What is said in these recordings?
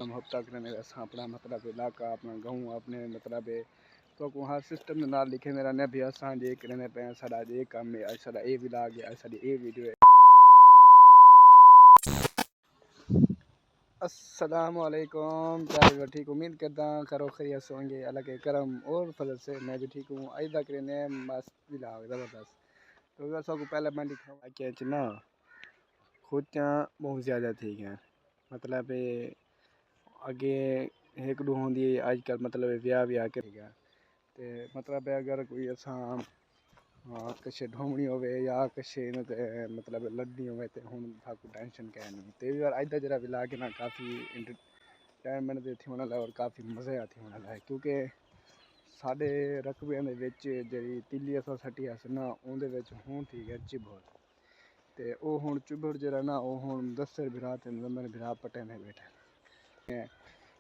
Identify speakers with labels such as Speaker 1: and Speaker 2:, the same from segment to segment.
Speaker 1: हम हफ्ता करने असां अपना मतलब इलाका अपना गाँव अपने मतलब तो वहाँ सिस्टम ना लिखे रहने भी असां जे करने पे साडा ये काम है साडा ये विलाग है साडी ये वीडियो है। अस्सलाम वालेकुम, क्या भी ठीक उम्मीद करता करो खैरियत से होंगे। अल्लाह के करम और फजल से मैं भी ठीक हूँ। आज तक रहने मस्त विलाग ज़बरदस्त। तो वैसा को पहले मैं दिखाऊँ कि ना खुदियाँ बहुत ज़्यादा ठीक हैं मतलब अगे एक दो होंगी आजकल मतलब ब्याह के ते मतलब अगर कोई असां किसी ढोमनी होवे या किसी मतलब लड़नी होवे तो हुण साकू टेंशन क्या नहीं ते यार अज दा जरा विलाग ना काफ़ी एंटरटेनमेंट दे थी वाला और काफ़ी मज़े आती वाला है क्योंकि साढ़े रकबे दे विच जेह्ड़ी तिल्ली असां सट्टी अस ना उहदे विच हुण ठीक है चिबड़ ते ओह हुण चिबड़ जेह्ड़ा ना ओह हुण 10 बिरा ते मेरे बिरा पट्टे ने बैठे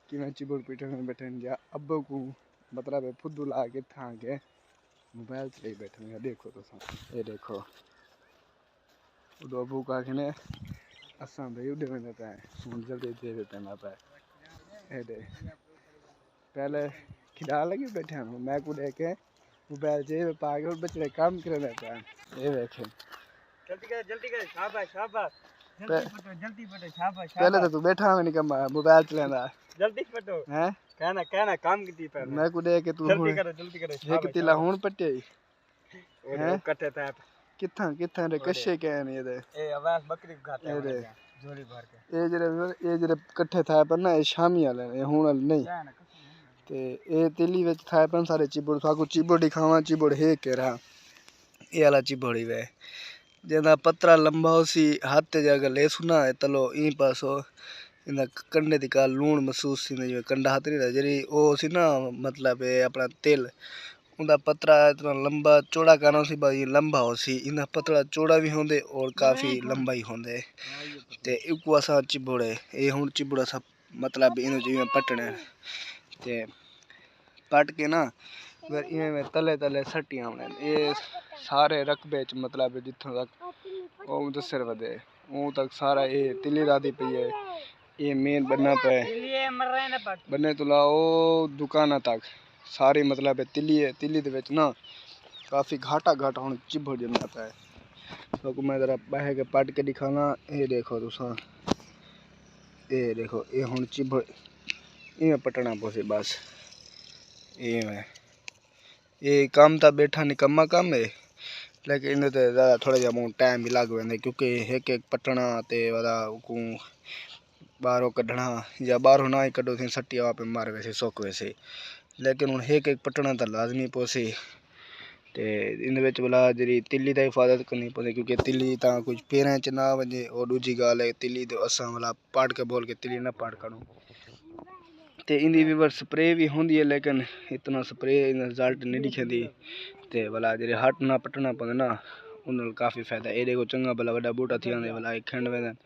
Speaker 1: कि मैं चिबड़ पीटन बैठे या अब्बू को मतलब फुद्दू ला के था के मोबाइल से बैठे हैं। देखो तो ये देखो उदो अबू का खने असां भाई उड़े में देता है सुन जल्दी दे देते हैं पे ये दे पहले खिला लगे बैठे हैं मैं को देखे मोबाइल जेब पा के और बच्चे काम कर देता है। ये देखे
Speaker 2: जल्दी कर शाबाश शाबाश जल्दी पटो शाबाश
Speaker 1: पहले तो तू बैठा है निकम मोबाइल चलाना
Speaker 2: जल्दी पटो
Speaker 1: हैं
Speaker 2: कहना काम की पहले
Speaker 1: मैं को देखे तू
Speaker 2: जल्दी करो
Speaker 1: एक तिला हुन पट्टे
Speaker 2: और कट्टे था
Speaker 1: किथा रे कशे कहन ये दे
Speaker 2: ए आवाज बकरी खाते हैं झोली भर के
Speaker 1: ये जरे कट्ठे था पर ना शामी वाले ने हुन नहीं ते ए तिली विच था पर सारे चिबड़ साकू चिबड़ दिखावा चिबड़ है के रहा ये वाला चिबड़ ही वे जेदा पत्रा लंबा होसी हाथ ते जगह ले सुना है तलो ई पासो इंदा कंडे दी का लूण महसूस सी नहीं कंडा हाथ नहीं जरी ओ सी ना मतलब अपना तेल उनका पतरा इतना लंबा चौड़ा कानो सी भाई लंबा हो सी इना पतला चौड़ा भी होंदे और काफ़ी लंबा ही होंदे ते इको असा चिबड़े ये हुन चिबड़ा सा मतलब इन जिवें पटने ते पट के ना फिर इवें तले तले सट्टी आने ये सारे रकबे च मतलब जिथों तक ओ दसर वदे ऊं तक सारा ये तिली रादी पई है ये मेन बनना पे बने तो लाओ दुकाना तक सारी मतलब तिली है तिली दे विच ना काफ़ी घाटा घाटा हुन चिबड़ जमना पे तो मैं जरा बह के पट के दिखाना ये देखो तुसा ये देखो ये हुन चिबड़ इवें पटना पोसे बस ये काम ता बैठा निकम्मा काम है लेकिन इन्हें तो ज़्यादा थोड़ा जा टाइम भी लग वेंदे क्योंकि एक एक पटना ते वाला को बाहरों कढ़ना या बाहरों ना ही कढ़ो थी सट्टी आप मार वैसे सुक वैसे लेकिन हुन एक एक पटना तो लाजमी पोसी ते इन विच वाला जी तिली की हिफाजत करनी पौंदी क्योंकि तिली ता कुछ पैरें च ना वजे और दूजी गाल है तिली तो असां वाला पाड़ के बोल के तिली ना पाड़ करूँ ते इंदी भी स्प्रे भी होंदी है लेकिन इतना स्प्रे रिजल्ट नहीं दिखती ते वाला जे हट ना पटना पौंदा ना उन काफ़ी फायदा ये देखो चंगा भला वड्डा बूटा थी आंदे वाला खंड वेंदन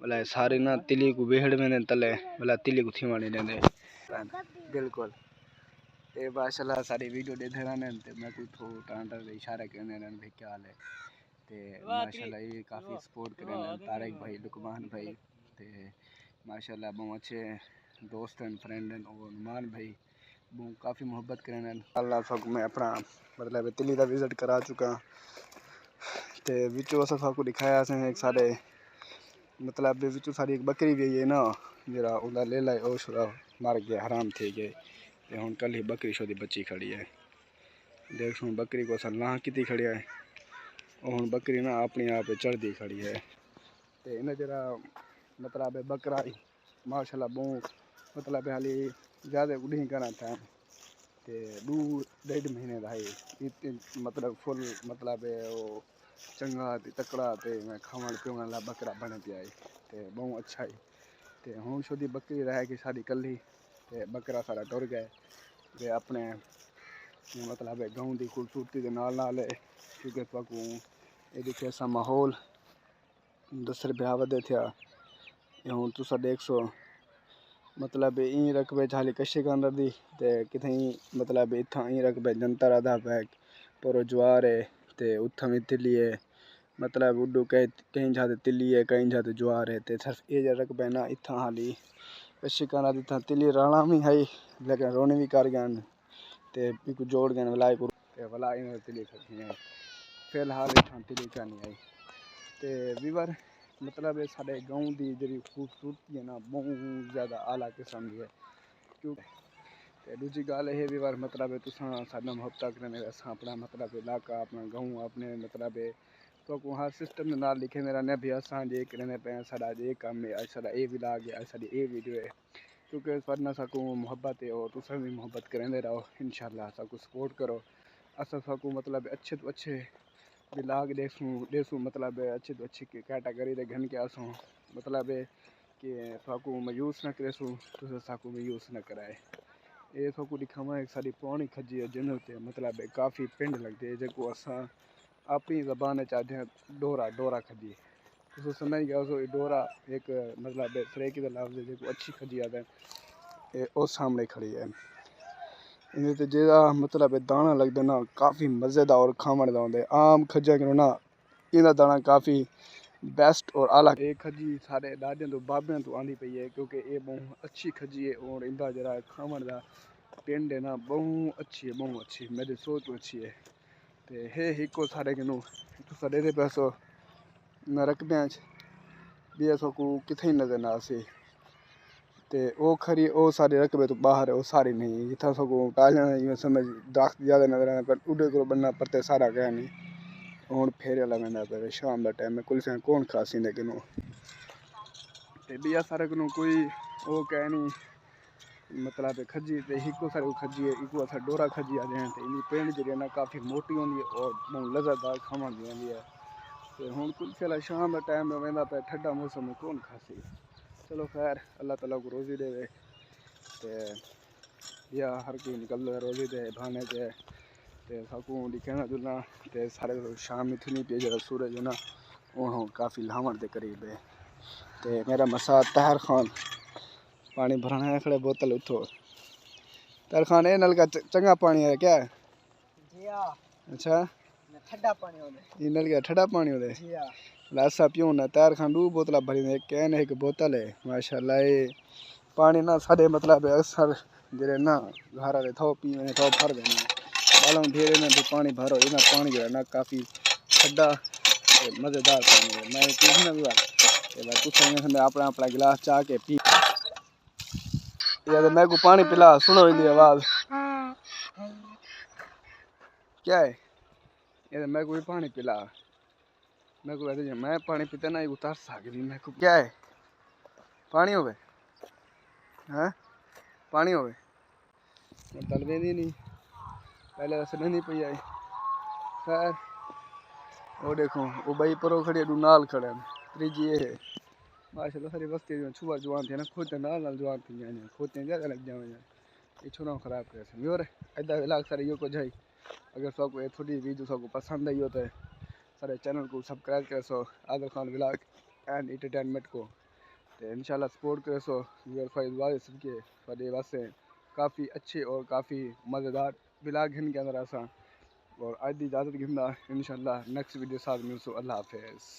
Speaker 1: वाला सारे ना तिली को वेहड़ वेंदन तले वाला तिली को थीवाणी देंदे बिल्कुल ये माशाल्लाह सारी वीडियो देखे रहने ते मैं कोई थो टांडर दे इशारा करने रहने भाई क्या हाल है ते माशाल्लाह ये काफ़ी सपोर्ट करें तारिक भाई लुकमान भाई ते माशाल्लाह बहुत अच्छे दोस्त हैं फ्रेंड हैं और नुमान भाई वो काफ़ी मोहब्बत करें अल्लाह सब मैं अपना मतलब तिली का विजिट करा चुका ते विचों अस सबको दिखाया असें एक साढ़े मतलब विचों सारी एक बकरी भी है ना जरा उनका ले लाए ओ शुरा मर गया हराम थी गए ते हुन कल ही बकरी शोदी बच्ची खड़ी है देख सुन बकरी को असन लाह की खड़ी है और हुन बकरी ना अपने आप चढ़ती खड़ी है ते इन जरा मतलब बकरा माशाल्लाह बहुत मतलब हाली ज़्यादा उड़ी करना था ते 2-1.5 महीने का है मतलब फुल मतलब वो चंगा तकड़ा ते मैं खावन पीवन वाला बकरा बने पिया है ते बहुत अच्छा है ते हूँ शुद्धी बकरी रह गई साड़ी कली ते बकरा सारा टुर गया ते अपने मतलब गाँव की खूबसूरती के नाल नाल क्योंकि तुहानू ये दिखे ऐसा माहौल 10 ब्याह वधे थे हूँ तुसा देख सो मतलब ई रकबे हाली कशे कांदर दी ते कितें मतलब इत्थां ई रकबे जनता राधा पैक पूरा ज्वार है ते उत्थां भी तिली है मतलब उड्डू कहीं जाते तिली है कहीं जाते ज्वार है ते सिर्फ ये रकबे ना इत्थां हाली कशी करा दी था तिली राणा में है लेकिन रोनी भी कर गए ते बिकु जोड़ गए वलाई को ते वला इन तिली खड़ी है फिलहाल इतना तिली का नहीं आई ते वीवर मतलब है साडे गांव दी जड़ी खूबसूरती है ना बहुत ज़्यादा आला किस्म की है क्यों ते दूजी गल है वीवर मतलब है तुसा साडा मुहब्बत करने असा अपना मतलब इलाका अपना गांव अपने मतलब है तो को हर सिस्टम नाल लिखे मेरा ने भी असा जे करने पे साडा जे काम है साडा ए विलाग है साडी ए वीडियो है क्योंकि वरना साकू मोहब्बत है और तुसा भी मोहब्बत करेंदे रहो इंशाल्लाह साकू सपोर्ट करो असा साकू मतलब अच्छे तो अच्छे विलाग देसू मतलब अच्छे तो अच्छी कैटेगरी दे घन के आसो मतलब कि साकू मायूस न करेसू तुसा साकू मायूस न कराए ये साकू दिखावा एक साडी पुरानी खजी है जिन ते मतलब काफ़ी पिंड लगते है जो असा अपनी जबान चाहते हैं डोरा डोरा खजी तुस समझ गया सो डोरा एक मतलब सरेकी लफ्ज़ है जो अच्छी खजी आते हैं वो सामने खड़ी है इन ते जेदा मतलब दाना लगता ना काफ़ी मज़ेदार और खावण दा होंदे आम खजा करो ना इनका दाना काफ़ी बेस्ट और आला ये खजी सारे दादे तो बाबे तो आंदी पई है क्योंकि ये बहुत अच्छी खजी है और इनका जरा खावण दा पिंड है ना बहुत अच्छी है बहुत अच्छी मेरी सोच तो अच्छी है ते हे हिको सारे किनू तो सारे दे पैसो न रकबे भी ऐसा को किथे नजर ना आसे ते ओ खरी ओ सारे रकबे तो बाहर है वो सारी नहीं जितना सको टालियां समझ दरख्त ज़्यादा नजर आने पर उड़े को बनना पड़ते सारा गया नहीं हूँ फेरे लगना पे शाम का टाइम है कुल से कौन खासी लेकिन ते बिया सारे को कोई वो कह नहीं मतलब खजी ते हिको सारे खजी है इको असा डोरा खजी आ जाए तो इन पेंड जी ना काफ़ी मोटी होंगी और बहुत लज़तदार खावन दी होंगी है तो हूँ कुल से शाम का टाइम वेंदा पे ठंडा मौसम में कौन खासी चलो खैर अल्लाह ताला को रोज़ी देवे ते या हर कोई निकल रोज़ी दे बहाने ते साकू दिखना जुलना ते सारे शाम इतनी पे जरा सूरज है ना वो काफ़ी लावण के करीब है ते मेरा मसा तहर खान पानी भरना है खड़े बोतल उठो तहर खान ये नल का चंगा पानी है क्या
Speaker 2: जी हां
Speaker 1: अच्छा
Speaker 2: ठंडा पानी होंदे
Speaker 1: ये नल का ठंडा पानी होंदे
Speaker 2: जी हां
Speaker 1: लासा पियो ना तहर खान 2 बोतल भरी एक कैन एक बोतल है माशाल्लाह ये पानी ना सारे मतलब अक्सर जरे ना घर वाले थो पीने थो भर देना बालों घेरे में भी पानी भरो इना पानी जो है ना काफ़ी ठंडा मज़ेदार पानी है मैं पीना भी बात कुछ अपना अपना गिलास चाह के पी या मैं को पानी पिला सुनो इनकी आवाज़ क्या है ये मैं को भी पानी पिला मैं को कहते मैं पानी पीता ना उतार सकती मैं को क्या है पानी होवे हैं पानी होवे तल वेंदी नहीं पहले वैसे नहीं पी आई खैर वो देखो वो भाई परो खड़ी है नाल खड़े हैं त्रीजी ये है माशाल्लाह सारी बस्ती में छुआ जवान थे ना खोते नाल जवान थी जाने खोते ज़्यादा लग जावे ये छुरा खराब करे से और इधर इलाक सारे यो को जाई अगर सबको थोड़ी वीडियो सबको पसंद आई हो तो सारे चैनल को सब्सक्राइब करे so Adil Khan vlog and entertainment को तो इंशाल्लाह सपोर्ट करे सो वेरीफाई दुआ सबके सारे वास्ते काफ़ी अच्छे और काफ़ी मज़ेदार व्लॉग हैं के अंदर आसा और आज की इजाज़त गिंदा इंशाल्लाह नेक्स्ट वीडियो साथ मिलसो अल्लाह हाफिज़।